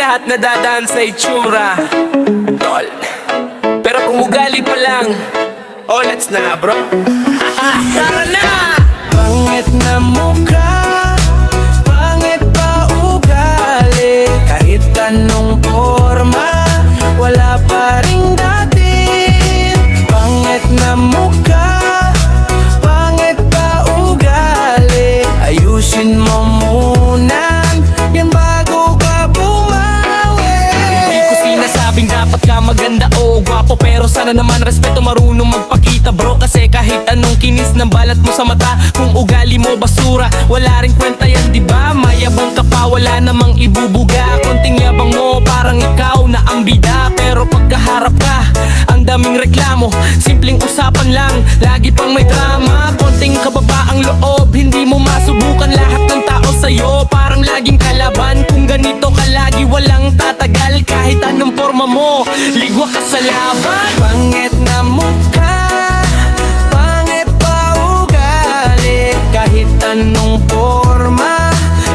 lahat nadadaan sa itsura, tol. Pero kung ugali pa lang, oh, let's na nga bro. Tara na! Pangit na mukha, pangit pa ugali. Kahit anong forma, wala pa ring dating. Pangit na mukha, pangit pa ugali. Ayusin mo muna yan bago ka bumawi. Hindi ko sinasabing dapat ka maganda o gwapo, pero sana naman respeto, marunong magpakita bro. Kasi kahit anong kinis ng balat mo sa mata, kung ugali mo basura, wala ring kwenta yan, diba? Mayabang ka pa, wala namang ibubuga. Konting yabang mo, parang ikaw na ang bida. Pero pagkaharap ka, ang daming reklamo. Simpleng usapan lang, lagi pang may drama. Konting kababaang loob, hindi mo masubukan. Lahat ng tao sa'yo, parang laging kalaban. Kung ganito ka lagi, walang tatagal. Kahit anong forma mo, ligwa ka sa laban. Pangit na mukha, pangit pa ugali. Kahit anong forma,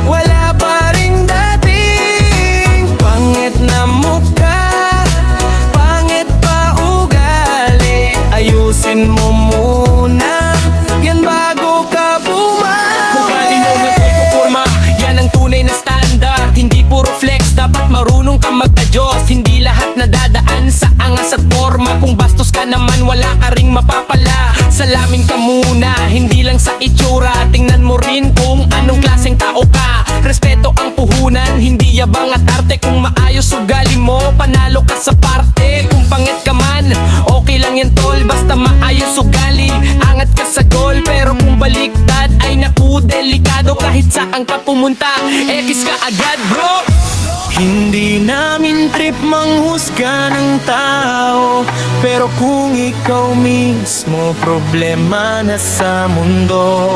wala pa ring dating. Pangit na mukha, pangit pa ugali. Ayusin mo muna yan bago ka bumawi. Ugali mo nagkukurma, yan ang tunay na standard. Hindi puro flex, dapat marunong ka mag-adjust. Hindi lahat nadadaan sa angas at forma. Kung bastos ka naman, wala ka ring mapapala. Salamin ka muna, hindi lang sa itsura. Tingnan mo rin kung anong klaseng tao ka. Respeto ang puhunan, hindi yabang at arte. Kung maayos ugali mo, panalo ka sa parte. Kung pangit ka man, okay lang yan tol, basta maayos ugali. Angat ka sa goal, pero kung baliktad, ay naku, delikado. Kahit saan ka pumunta, ekis ka agad bro. Hindi namin trip manghusga ng tao, pero kung ikaw mismo problema na sa mundo.